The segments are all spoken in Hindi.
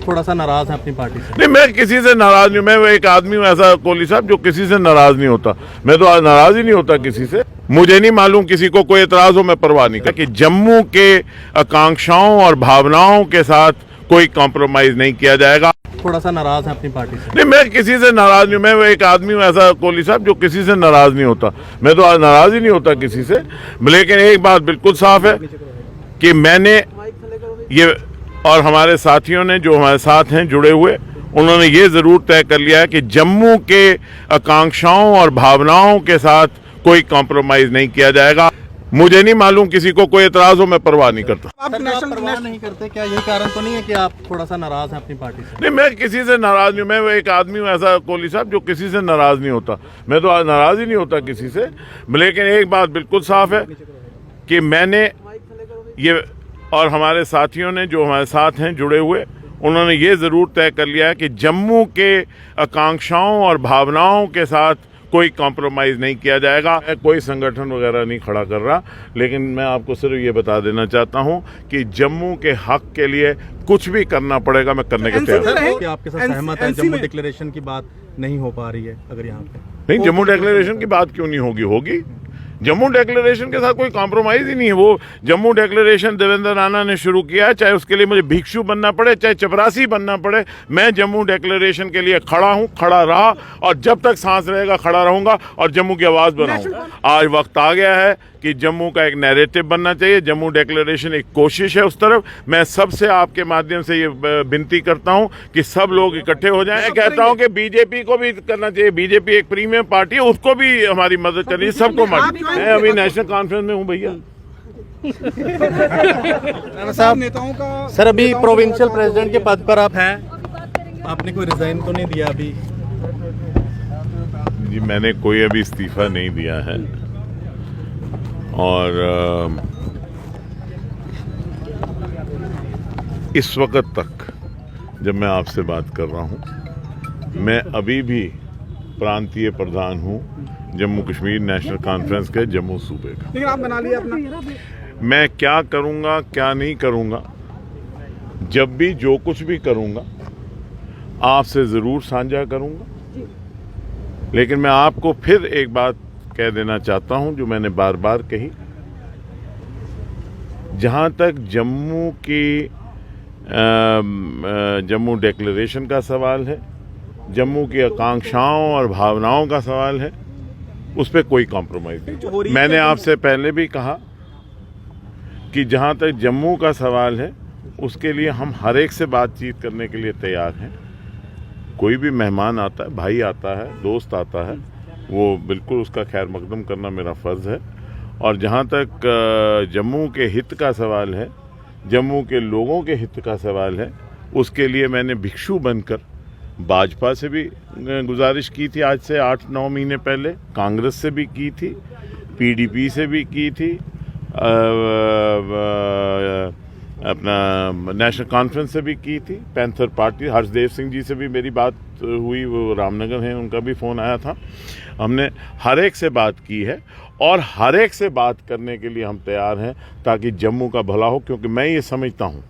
थोड़ा सा नाराज हैं अपनी पार्टी से? नहीं, मैं किसी से नाराज नहीं हूँ। मैं एक आदमी हूँ ऐसा कोहली साहब जो किसी से नाराज नहीं होता। मैं तो नाराज ही नहीं होता किसी से। मुझे नहीं मालूम किसी को कोई एतराज हो, मैं परवाह नहीं करता कि जम्मू के आकांक्षाओं और भावनाओं के साथ कोई कॉम्प्रोमाइज नहीं किया जाएगा। थोड़ा सा नाराज हैं अपनी पार्टी से? नहीं, मैं किसी से नाराज नहीं हूँ। मैं एक आदमी हूँ ऐसा कोहली साहब जो किसी से नाराज नहीं होता। मैं तो नाराज ही नहीं होता किसी से। लेकिन एक बात बिल्कुल साफ है कि मैंने ये और हमारे साथियों ने जो हमारे साथ हैं जुड़े हुए, उन्होंने ये जरूर तय कर लिया है कि जम्मू के आकांक्षाओं और भावनाओं के साथ कोई कॉम्प्रोमाइज नहीं किया जाएगा। मुझे नहीं मालूम किसी को कोई एतराज हो, मैं परवाह नहीं करता। आप परवाह नहीं करते? क्या यही कारण तो नहीं है कि आप थोड़ा सा नाराज हैं अपनी पार्टी से? नहीं, मैं किसी से नाराज नहीं हूँ। मैं एक आदमी हूँ ऐसा कोहली साहब जो किसी से नाराज नहीं होता। मैं तो नाराज ही नहीं होता किसी से। लेकिन एक बात बिल्कुल साफ है कि मैंने ये और हमारे साथियों ने जो हमारे साथ हैं जुड़े हुए, उन्होंने ये ज़रूर तय कर लिया है कि जम्मू के आकांक्षाओं और भावनाओं के साथ कोई कॉम्प्रोमाइज़ नहीं किया जाएगा। मैं कोई संगठन वगैरह नहीं खड़ा कर रहा, लेकिन मैं आपको सिर्फ ये बता देना चाहता हूँ कि जम्मू के हक के लिए कुछ भी करना पड़ेगा, मैं करने के तैयार हूँ। क्या आपके साथ सहमत है? जम्मू डिक्लेरेशन की बात नहीं हो पा रही है अगर यहाँ पे? नहीं, जम्मू डिक्लेरेशन की बात क्यों नहीं होगी? होगी। जम्मू डिक्लेरेशन के साथ कोई कॉम्प्रोमाइज ही नहीं है। वो जम्मू डिक्लेरेशन देवेंद्र राणा ने शुरू किया है, चाहे उसके लिए मुझे भिक्षु बनना पड़े, चाहे चपरासी बनना पड़े। मैं जम्मू डिक्लेरेशन के लिए खड़ा हूं, खड़ा रहा और जब तक सांस रहेगा खड़ा रहूंगा और जम्मू की आवाज बनाऊंगा। आज वक्त आ गया है कि जम्मू का एक नैरेटिव बनना चाहिए। जम्मू डिक्लेरेशन एक कोशिश है उस तरफ। मैं सबसे आपके माध्यम से ये विनती करता हूं कि सब लोग इकट्ठे हो जाएं। मैं कहता हूं कि बीजेपी को भी करना चाहिए। बीजेपी एक प्रीमियम पार्टी है, उसको भी हमारी मदद करनी है, सबको मदद। मैं अभी नेशनल कॉन्फ्रेंस में हूं भैया। साहब नेताओं का सर, अभी प्रोविंशियल प्रेसिडेंट के पद पर आप हैं, आपने कोई रिजाइन तो नहीं दिया अभी? जी, मैंने कोई अभी इस्तीफा नहीं दिया है और इस वक्त तक जब मैं आपसे बात कर रहा हूं, मैं अभी भी प्रांतीय प्रधान हूं जम्मू कश्मीर नेशनल कॉन्फ्रेंस के जम्मू सूबे का। लेकिन आप बना लिया अपना। मैं क्या करूंगा क्या नहीं करूंगा, जब भी जो कुछ भी करूंगा आपसे जरूर साझा करूंगा। लेकिन मैं आपको फिर एक बात कह देना चाहता हूं जो मैंने बार बार कही। जहां तक जम्मू की जम्मू डिक्लेरेशन का सवाल है, जम्मू की आकांक्षाओं और भावनाओं का सवाल है, उस पर कोई कॉम्प्रोमाइज नहीं। मैंने आपसे पहले भी कहा कि जहां तक जम्मू का सवाल है उसके लिए हम हर एक से बातचीत करने के लिए तैयार हैं। कोई भी मेहमान आता है, भाई आता है, दोस्त आता है, वो बिल्कुल उसका खैर मकदम करना मेरा फ़र्ज़ है। और जहाँ तक जम्मू के हित का सवाल है, जम्मू के लोगों के हित का सवाल है, उसके लिए मैंने भिक्षु बनकर भाजपा से भी गुजारिश की थी आज से 8-9 महीने पहले, कांग्रेस से भी की थी, पीडीपी से भी की थी, अपना नेशनल कॉन्फ्रेंस से भी की थी, पैंथर पार्टी हर्षदेव सिंह जी से भी मेरी बात हुई, वो रामनगर हैं, उनका भी फ़ोन आया था। हमने हर एक से बात की है और हर एक से बात करने के लिए हम तैयार हैं ताकि जम्मू का भला हो। क्योंकि मैं ये समझता हूँ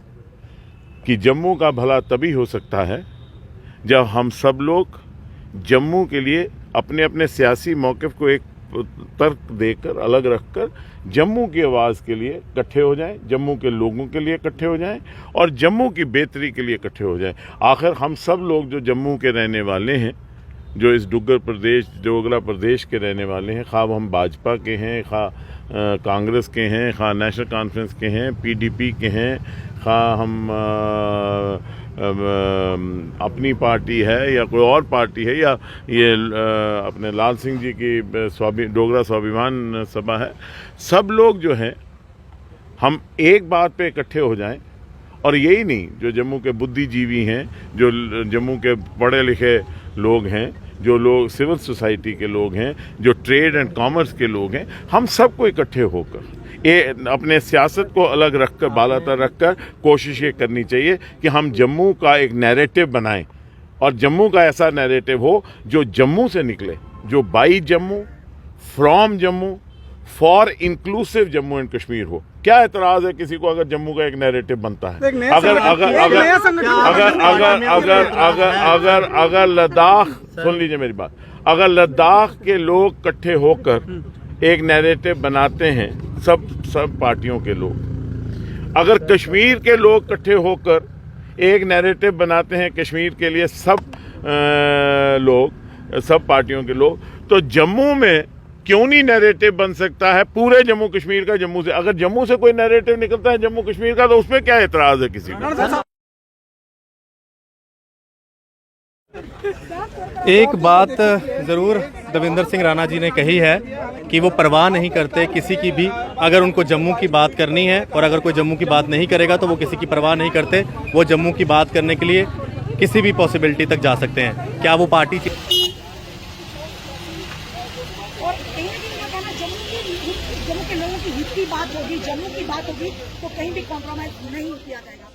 कि जम्मू का भला तभी हो सकता है जब हम सब लोग जम्मू के लिए अपने अपने सियासी मौक़िफ़ को एक तर्क देकर अलग रखकर जम्मू की आवाज़ के लिए इकट्ठे हो जाएं, जम्मू के लोगों के लिए इकट्ठे हो जाएं और जम्मू की बेहतरी के लिए इकट्ठे हो जाएं। आखिर हम सब लोग जो जम्मू के रहने वाले हैं, जो इस डोगरा प्रदेश के रहने वाले हैं, खा हम भाजपा के हैं, खा कांग्रेस के हैं, खा नेशनल कॉन्फ्रेंस के हैं, पीडीपी के हैं, खा हम अपनी पार्टी है या कोई और पार्टी है, या ये अपने लाल सिंह जी की डोगरा स्वाभिमान सभा है, सब लोग जो हैं हम एक बात पे इकट्ठे हो जाएं। और यही नहीं, जो जम्मू के बुद्धिजीवी हैं, जो जम्मू के पढ़े लिखे लोग हैं, जो लोग सिविल सोसाइटी के लोग हैं, जो ट्रेड एंड कॉमर्स के लोग हैं, हम सबको इकट्ठे होकर अपने सियासत को अलग रखकर, बालातर रखकर कोशिश ये करनी चाहिए कि हम जम्मू का एक नैरेटिव बनाएं और जम्मू का ऐसा नैरेटिव हो जो जम्मू से निकले, जो by Jammu, from Jammu, for inclusive Jammu and Kashmir हो। क्या एतराज है किसी को अगर जम्मू का एक नैरेटिव बनता है? एक नया अगर संगठन- अगर एक नया अगर संगठन- अगर अगर अगर अगर अगर अगर लद्दाख, सुन लीजिए मेरी बात, अगर लद्दाख के लोग इकट्ठे होकर एक नैरेटिव बनाते हैं, सब पार्टियों के लोग, अगर कश्मीर के लोग इकट्ठे होकर एक नैरेटिव बनाते हैं कश्मीर के लिए, सब पार्टियों के लोग, तो जम्मू में क्यों नहीं नैरेटिव बन सकता है पूरे जम्मू कश्मीर का? जम्मू से अगर जम्मू से कोई नैरेटिव निकलता है जम्मू कश्मीर का, तो उसमें क्या एतराज है किसी को? एक बात जरूर दविंदर सिंह राणा जी ने कही है कि वो परवाह नहीं करते किसी की भी, अगर उनको जम्मू की बात करनी है और अगर कोई जम्मू की बात नहीं करेगा तो वो किसी की परवाह नहीं करते, वो जम्मू की बात करने के लिए किसी भी पॉसिबिलिटी तक जा सकते हैं। क्या वो पार्टी और कहीं ना कहीं मैं कहना, जम्मू के लोगों की हित की बात होगी, जम्मू की बात होगी, तो कहीं भी कॉम्प्रोमाइज नहीं किया जाएगा।